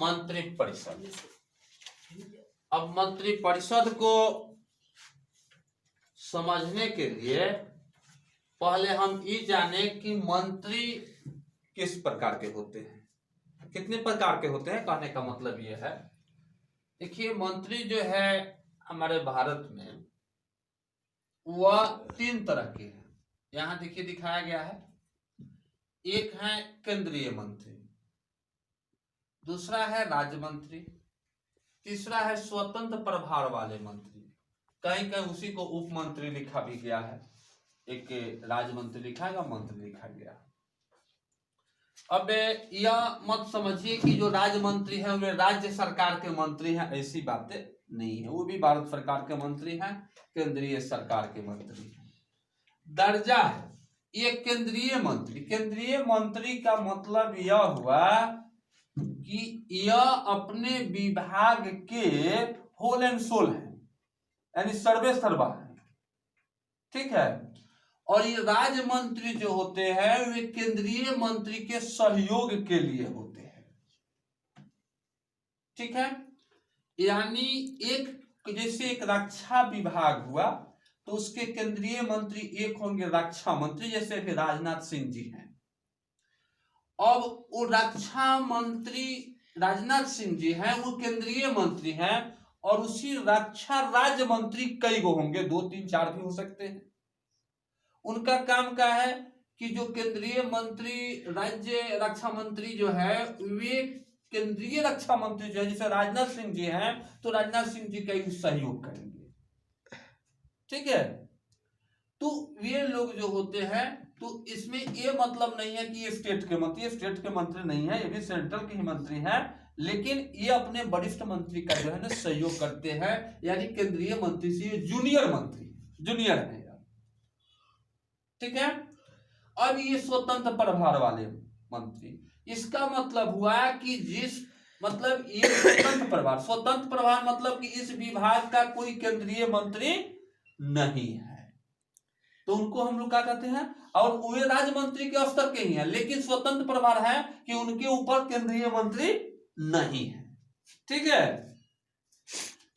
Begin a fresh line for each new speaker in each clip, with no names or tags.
मंत्रिपरिषद। अब मंत्रिपरिषद को समझने के लिए पहले हम ये जाने कि मंत्री किस प्रकार के होते हैं, कितने प्रकार के होते हैं। कहने का मतलब ये है, देखिए मंत्री जो है हमारे भारत में वह 3 तरह के हैं। यहाँ देखिए दिखाया गया है, एक है केंद्रीय मंत्री, दूसरा है राज्य मंत्री, तीसरा है स्वतंत्र प्रभार वाले मंत्री। कहीं कहीं उसी को उप मंत्री लिखा भी गया है, एक राज्य मंत्री लिखा है, मंत्री लिखा गया। अब यह मत समझिए कि जो राज्य मंत्री है वे राज्य सरकार के मंत्री हैं, ऐसी बातें नहीं है। वो भी भारत सरकार के मंत्री हैं, केंद्रीय सरकार के मंत्री हैं। दर्जा है ये केंद्रीय मंत्री। केंद्रीय मंत्री का मतलब यह हुआ कि यह अपने विभाग के होल एंड सोल है, यानी सर्वे सर्वा है, ठीक है। और ये राज्य मंत्री जो होते हैं वे केंद्रीय मंत्री के सहयोग के लिए होते हैं, ठीक है। यानी एक जैसे एक रक्षा विभाग हुआ तो उसके केंद्रीय मंत्री एक होंगे रक्षा मंत्री, जैसे कि राजनाथ सिंह जी हैं। अब वो रक्षा मंत्री राजनाथ सिंह जी हैं, वो केंद्रीय मंत्री हैं, और उसी रक्षा राज्य मंत्री कई गो होंगे, 2 3 4 भी हो सकते हैं। उनका काम क्या है कि जो केंद्रीय मंत्री राज्य रक्षा मंत्री जो है वे केंद्रीय रक्षा मंत्री जो है, जैसे राजनाथ सिंह जी हैं तो राजनाथ सिंह जी का सहयोग करेंगे, ठीक है। तो वे लोग जो होते हैं, तो इसमें ये मतलब नहीं है कि ये स्टेट के मंत्री, स्टेट के मंत्री नहीं है, ये भी सेंट्रल के ही मंत्री हैं, लेकिन ये अपने वरिष्ठ मंत्री का जो है ना सहयोग करते हैं, यानी केंद्रीय मंत्री से जूनियर मंत्री, जूनियर है, ठीक है। अब ये स्वतंत्र प्रभार वाले मंत्री, इसका मतलब हुआ कि जिस मतलब ये स्वतंत्र प्रभार मतलब कि इस विभाग का कोई केंद्रीय मंत्री नहीं है, तो उनको हम लोग क्या कहते हैं। और वे राज्य मंत्री के स्तर के ही हैं, लेकिन स्वतंत्र प्रभार है कि उनके ऊपर केंद्रीय मंत्री नहीं है, ठीक है।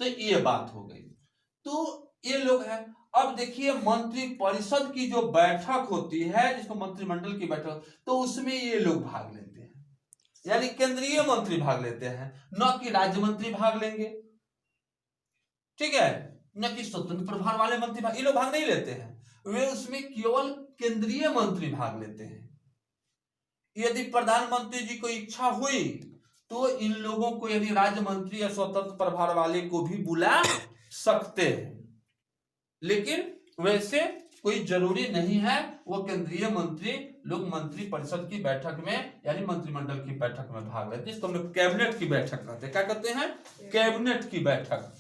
तो ये बात हो गई, तो ये लोग हैं। अब देखिए मंत्री परिषद की जो बैठक होती है, जिसको मंत्रिमंडल की बैठक, तो उसमें ये लोग भाग लेते हैं, यानी केंद्रीय मंत्री भाग लेते हैं, न कि राज्य मंत्री भाग लेंगे, ठीक है, न कि स्वतंत्र प्रभार वाले मंत्री ये लोग भाग नहीं लेते हैं। वे उसमें केवल केंद्रीय मंत्री भाग लेते हैं। यदि प्रधानमंत्री जी को इच्छा हुई तो इन लोगों को, यदि राज्य मंत्री या स्वतंत्र प्रभार वाले को भी बुला सकते हैं, लेकिन वैसे कोई जरूरी नहीं है। वो केंद्रीय मंत्री लोग मंत्री परिषद की बैठक में, यानी मंत्रिमंडल की बैठक में भाग लेते हैं, जिसको हम लोग कैबिनेट की बैठक कहते हैं। क्या कहते हैं? कैबिनेट की बैठक।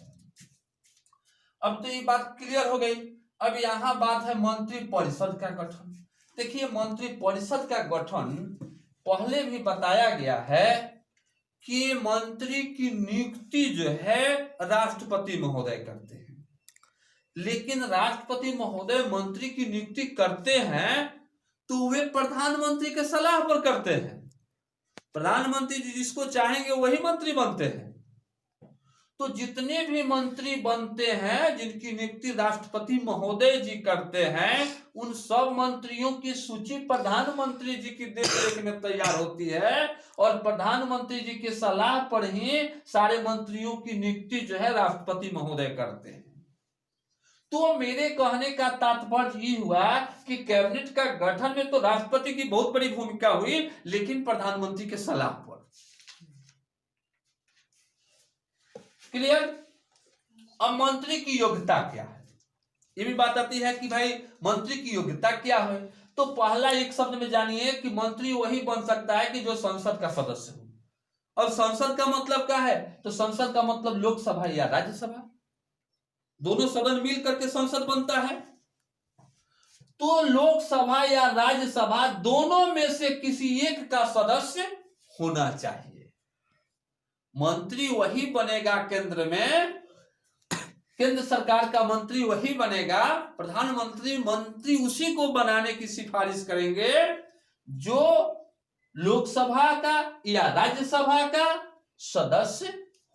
अब तो ये बात क्लियर हो गई। अब यहां बात है मंत्री परिषद का गठन। देखिए मंत्री परिषद का गठन पहले भी बताया गया है कि मंत्री की नियुक्ति जो है राष्ट्रपति महोदय करते हैं, लेकिन राष्ट्रपति महोदय मंत्री की नियुक्ति करते हैं तो वे प्रधानमंत्री के सलाह पर करते हैं। प्रधानमंत्री जी जिसको चाहेंगे वही मंत्री बनते हैं। तो जितने भी मंत्री बनते हैं जिनकी नियुक्ति राष्ट्रपति महोदय जी करते हैं, उन सब मंत्रियों की सूची प्रधानमंत्री जी की देखरेख में तैयार होती है, और प्रधानमंत्री जी की सलाह पर ही सारे मंत्रियों की नियुक्ति जो है राष्ट्रपति महोदय करते हैं। तो मेरे कहने का तात्पर्य ये हुआ कि कैबिनेट का गठन में तो राष्ट्रपति की बहुत बड़ी भूमिका हुई, लेकिन प्रधानमंत्री के सलाह पर। क्लियर? अब मंत्री की योग्यता क्या है, ये भी बात आती है कि भाई मंत्री की योग्यता क्या है। तो पहला एक शब्द में जानिए कि मंत्री वही बन सकता है कि जो संसद का सदस्य हो। और संसद का मतलब क्या है? तो संसद का मतलब लोकसभा या राज्यसभा, दोनों सदन मिल करके संसद बनता है। तो लोकसभा या राज्यसभा दोनों में से किसी एक का सदस्य होना चाहिए। मंत्री वही बनेगा केंद्र में, केंद्र सरकार का मंत्री वही बनेगा, प्रधानमंत्री मंत्री उसी को बनाने की सिफारिश करेंगे जो लोकसभा का या राज्यसभा का सदस्य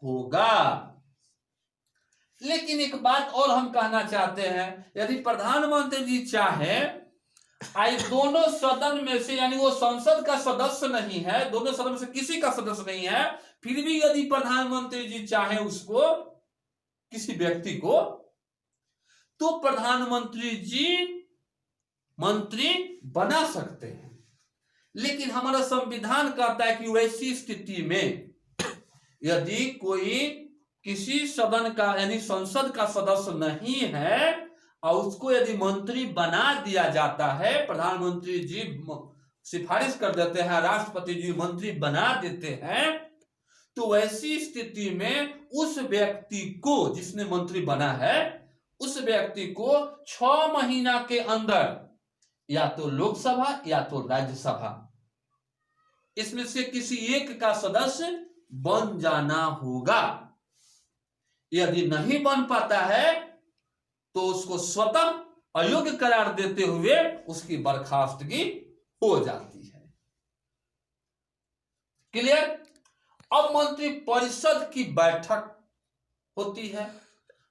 होगा। लेकिन एक बात और हम कहना चाहते हैं, यदि प्रधानमंत्री जी चाहे आज दोनों सदन में से, यानी वो संसद का सदस्य नहीं है, दोनों सदन में से किसी का सदस्य नहीं है, फिर भी यदि प्रधानमंत्री जी चाहे उसको, किसी व्यक्ति को, तो प्रधानमंत्री जी मंत्री बना सकते हैं। लेकिन हमारा संविधान कहता है कि वैसी स्थिति में यदि कोई किसी सदन का यानी संसद का सदस्य नहीं है और उसको यदि मंत्री बना दिया जाता है, प्रधानमंत्री जी सिफारिश कर देते हैं, राष्ट्रपति जी मंत्री बना देते हैं, तो वैसी स्थिति में उस व्यक्ति को, जिसने मंत्री बना है, उस व्यक्ति को 6 महीना के अंदर या तो लोकसभा या तो राज्यसभा, इसमें से किसी एक का सदस्य बन जाना होगा। यदि नहीं बन पाता है तो उसको स्वतः अयोग्य करार देते हुए उसकी बर्खास्तगी हो जाती है। क्लियर? अब मंत्री परिषद की बैठक होती है।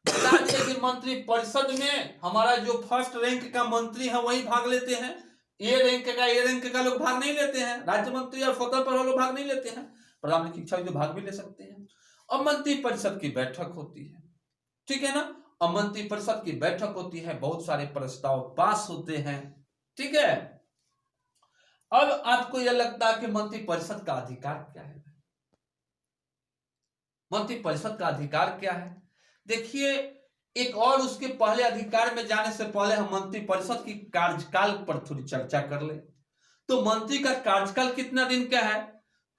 बता दें कि मंत्री परिषद में हमारा जो फर्स्ट रैंक का मंत्री है वही भाग लेते हैं। ए रैंक का लोग भाग नहीं लेते हैं। राज्य मंत्री और स्वतंत्र लोग भाग नहीं लेते हैं। प्रधानमंत्री की इच्छा जो भाग भी ले सकते हैं। अब मंत्री परिषद की बैठक होती है, ठीक है ना। अब मंत्री परिषद की बैठक होती है, बहुत सारे प्रस्ताव पास होते हैं, ठीक है। अब आपको यह लगता है कि मंत्री परिषद का अधिकार क्या है? मंत्री परिषद का अधिकार क्या है? देखिए, एक और उसके पहले अधिकार में जाने से पहले हम मंत्री परिषद की कार्यकाल पर थोड़ी चर्चा कर ले। तो मंत्री का कार्यकाल कितना दिन का है?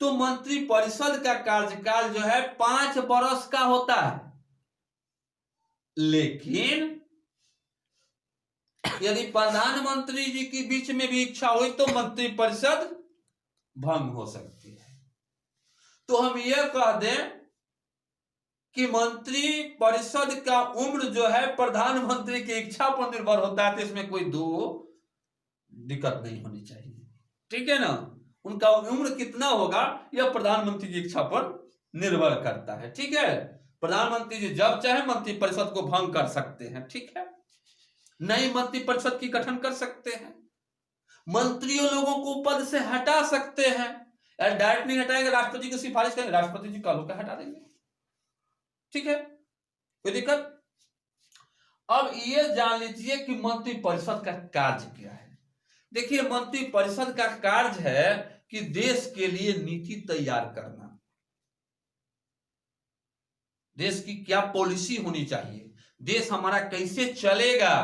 तो मंत्री परिषद का कार्यकाल जो है 5 वर्ष का होता है। लेकिन यदि प्रधानमंत्री जी की बीच में भी इच्छा हुई तो मंत्री परिषद भंग हो सकती है। तो हम यह कह दें कि मंत्री परिषद का उम्र जो है प्रधानमंत्री की इच्छा पर निर्भर होता है, तो इसमें कोई दो दिक्कत नहीं होनी चाहिए, ठीक है ना। उनका उम्र कितना होगा यह प्रधानमंत्री की इच्छा पर निर्भर करता है, ठीक है। प्रधानमंत्री जी जब चाहे मंत्री परिषद को भंग कर सकते हैं, ठीक है। नई मंत्री परिषद की गठन कर सकते हैं। मंत्रियों लोगों को पद से हटा सकते हैं। डायरेक्ट नहीं हटाएंगे, राष्ट्रपति की सिफारिश करेंगे, राष्ट्रपति जी कानून का हटा देंगे, ठीक है, कोई दिक्कत। अब ये जान लीजिए कि मंत्री परिषद का कार्य क्या है। देखिए, मंत्री परिषद का कार्य है कि देश के लिए नीति तैयार करना, देश की क्या पॉलिसी होनी चाहिए, देश हमारा कैसे चलेगा,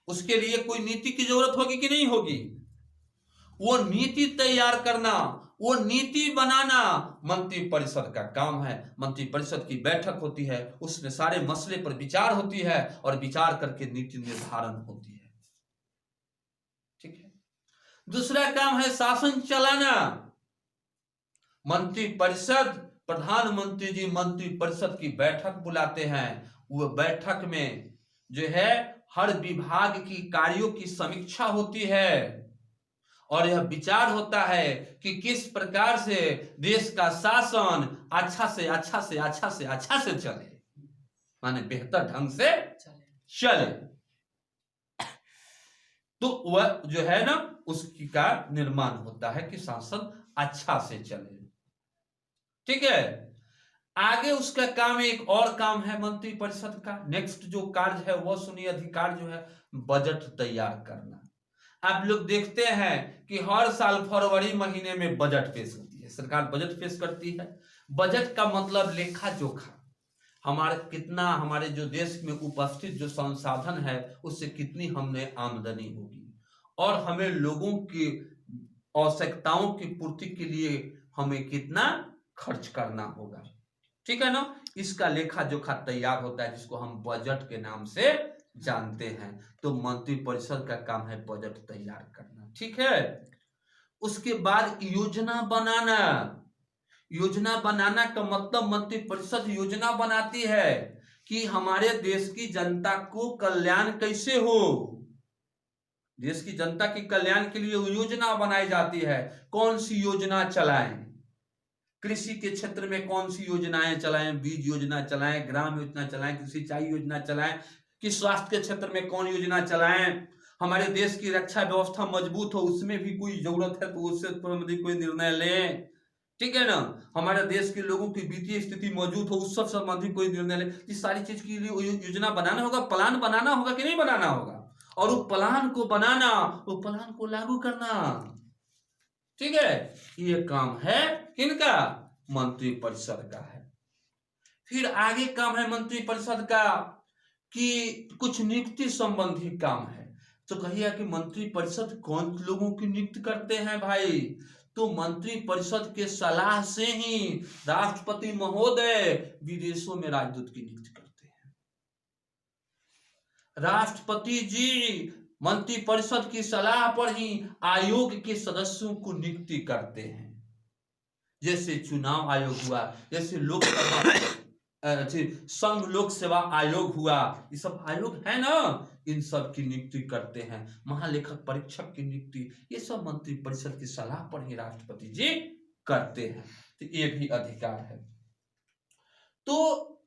उसके लिए कोई नीति की जरूरत होगी कि नहीं होगी, वो नीति तैयार करना, वो नीति बनाना मंत्री परिषद का काम है। मंत्री परिषद की बैठक होती है, उसमें सारे मसले पर विचार होती है और विचार करके नीति निर्धारण होती है, ठीक है। दूसरा काम है शासन चलाना। मंत्री परिषद, प्रधानमंत्री जी मंत्री परिषद की बैठक बुलाते हैं। वो बैठक में जो है हर विभाग की कार्यों की समीक्षा होती है और यह विचार होता है कि किस प्रकार से देश का शासन अच्छा से चले, माने बेहतर ढंग से चले। तो वह जो है ना उसकी का निर्माण होता है कि शासन अच्छा से चले, ठीक है। आगे उसका काम, एक और काम है मंत्री परिषद का, नेक्स्ट जो कार्य है वह सुनिए, अधिकार जो है बजट तैयार करना। आप लोग देखते हैं कि हर साल फरवरी महीने में बजट पेश होती है, सरकार बजट पेश करती है। बजट का मतलब लेखा जोखा, हमारे जो देश में उपस्थित जो संसाधन है उससे कितनी हमने आमदनी होगी और हमें लोगों की आवश्यकताओं की पूर्ति के लिए हमें कितना खर्च करना होगा, ठीक है ना। इसका लेखा जोखा तैयार होता है जिसको हम बजट के नाम से जानते हैं। तो मंत्री परिषद का काम है बजट तैयार करना, ठीक है। उसके बाद योजना बनाना। योजना बनाना का मतलब मंत्री परिषद योजना बनाती है कि हमारे देश की जनता को कल्याण कैसे हो, देश की जनता के कल्याण के लिए योजना बनाई जाती है। कौन सी योजना चलाएं, कृषि के क्षेत्र में कौन सी योजनाएं चलाएं, बीज योजना चलाएं, ग्राम योजना चलाएं, कि सिंचाई योजना चलाएं, कि स्वास्थ्य के क्षेत्र में कौन योजना चलाएं, हमारे देश की रक्षा व्यवस्था मजबूत हो उसमें भी कोई जरूरत है तो उससे संबंधित कोई निर्णय लें, ठीक है ना, हमारे देश के लोगों की वित्तीय स्थिति मौजूद हो उस सब संबंधी कोई निर्णय ले। इस सारी चीज के लिए योजना बनाना होगा, प्लान बनाना होगा कि नहीं बनाना होगा, और वो प्लान को बनाना, वो प्लान को लागू करना, ठीक है, ये काम है किनका, मंत्रिपरिषद का है। फिर आगे काम है मंत्रिपरिषद का कि कुछ नियुक्ति संबंधी काम है। तो कहिए कि मंत्रिपरिषद कौन लोगों की नियुक्ति करते हैं भाई, तो मंत्रिपरिषद के सलाह से ही राष्ट्रपति महोदय विदेशों में राजदूत की नियुक्ति करते हैं। राष्ट्रपति जी मंत्रिपरिषद की सलाह पर ही आयोग के सदस्यों को नियुक्ति करते हैं। जैसे चुनाव आयोग हुआ, जैसे लोकसभा संघ लोक सेवा आयोग हुआ, ये सब आयोग है ना, इन सब की नियुक्ति करते हैं। महालेखक परीक्षक की नियुक्ति ये सब मंत्रिपरिषद की सलाह पर ही राष्ट्रपति जी करते हैं, तो ये भी अधिकार है। तो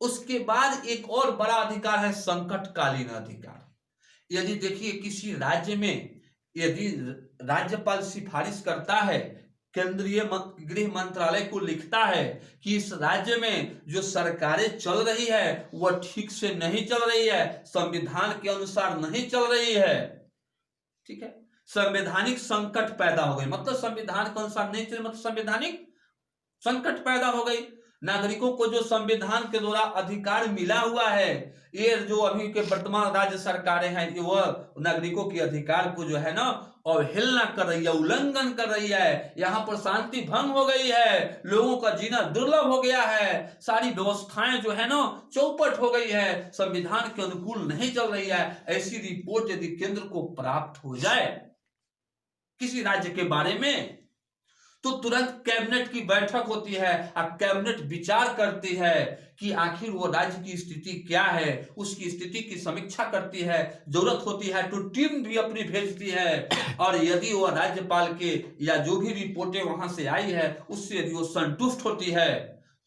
उसके बाद एक और बड़ा अधिकार है संकटकालीन अधिकार। यदि देखिए किसी राज्य में यदि राज्यपाल सिफारिश करता है, केंद्रीय गृह मंत्रालय को लिखता है कि इस राज्य में जो सरकारें चल रही है वह ठीक से नहीं चल रही है, संविधान के अनुसार नहीं चल रही है, ठीक है, संवैधानिक संकट पैदा हो गई, मतलब संविधान के अनुसार नहीं चल, मतलब संवैधानिक संकट पैदा हो गई, नागरिकों को जो संविधान के द्वारा अधिकार मिला हुआ है, ये जो अभी के वर्तमान राज्य सरकारें हैं वह नागरिकों के अधिकार को जो है ना अवहेलना कर रही है, उल्लंघन कर रही है, यहाँ पर शांति भंग हो गई है, लोगों का जीना दुर्लभ हो गया है, सारी व्यवस्थाएं जो है ना चौपट हो गई है, संविधान के अनुकूल नहीं चल रही है। ऐसी रिपोर्ट यदि केंद्र को प्राप्त हो जाए किसी राज्य के बारे में तो तुरंत कैबिनेट की बैठक होती है और कैबिनेट विचार करती है कि आखिर वो राज्य की स्थिति क्या है, उसकी स्थिति की समीक्षा करती है, जरूरत होती है तो टीम भी अपनी भेजती है, और यदि वो राज्यपाल के या जो भी रिपोर्टें वहां से आई है उससे यदि वो संतुष्ट होती है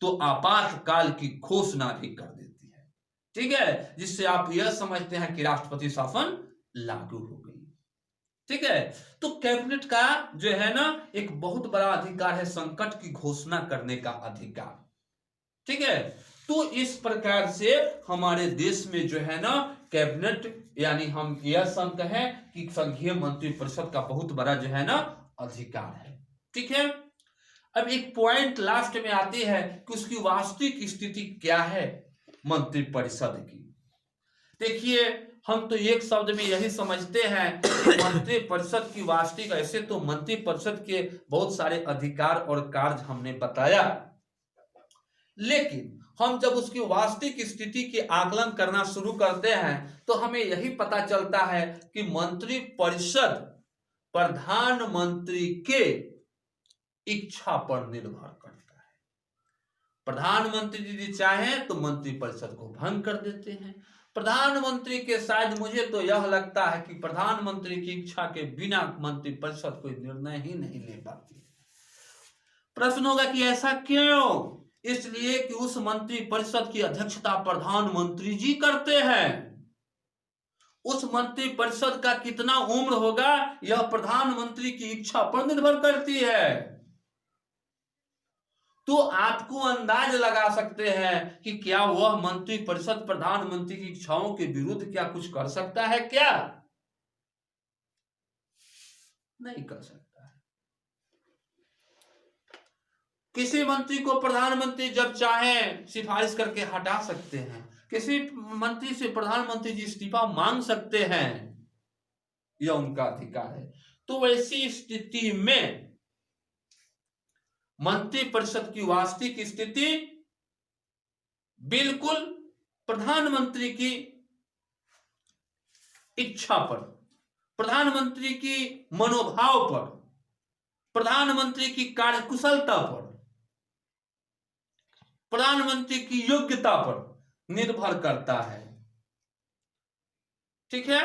तो आपातकाल की घोषणा भी कर देती है, ठीक है, जिससे आप यह समझते हैं कि राष्ट्रपति शासन लागू हो गई, ठीक है। तो कैबिनेट का जो है ना एक बहुत बड़ा अधिकार है संकट की घोषणा करने का अधिकार, ठीक है। तो इस प्रकार से हमारे देश में जो है ना कैबिनेट यानी हम यह सब कहें कि संघीय मंत्रिपरिषद का बहुत बड़ा जो है ना अधिकार है, ठीक है। अब एक पॉइंट लास्ट में आती है कि उसकी वास्तविक स्थिति क्या है मंत्रिपरिषद की। देखिए हम तो एक शब्द में यही समझते हैं कि मंत्रिपरिषद की वास्तविक, ऐसे तो मंत्रिपरिषद के बहुत सारे अधिकार और कार्य हमने बताया, लेकिन हम जब उसकी वास्तविक स्थिति के आकलन करना शुरू करते हैं तो हमें यही पता चलता है कि मंत्रिपरिषद प्रधानमंत्री के इच्छा पर निर्भर करता है। प्रधानमंत्री यदि चाहें तो मंत्रिपरिषद को भंग कर देते हैं, प्रधानमंत्री के शायद मुझे तो यह लगता है कि प्रधानमंत्री की इच्छा के बिना मंत्रिपरिषद कोई निर्णय ही नहीं ले पाती। प्रश्न होगा कि ऐसा क्यों? इसलिए कि उस मंत्रिपरिषद की अध्यक्षता प्रधानमंत्री जी करते हैं। उस मंत्रिपरिषद का कितना उम्र होगा यह प्रधानमंत्री की इच्छा पर निर्भर करती है। तो आपको अंदाज लगा सकते हैं कि क्या वह मंत्रिपरिषद प्रधानमंत्री की इच्छाओं के विरुद्ध क्या कुछ कर सकता है? क्या नहीं कर सकता है। किसी मंत्री को प्रधानमंत्री जब चाहे सिफारिश करके हटा सकते हैं, किसी मंत्री से प्रधानमंत्री जी इस्तीफा मांग सकते हैं, यह उनका अधिकार है। तो वैसी स्थिति में मंत्रिपरिषद की वास्तविक स्थिति बिल्कुल प्रधानमंत्री की इच्छा पर, प्रधानमंत्री की मनोभाव पर, प्रधानमंत्री की कार्यकुशलता पर, प्रधानमंत्री की योग्यता पर निर्भर करता है, ठीक है।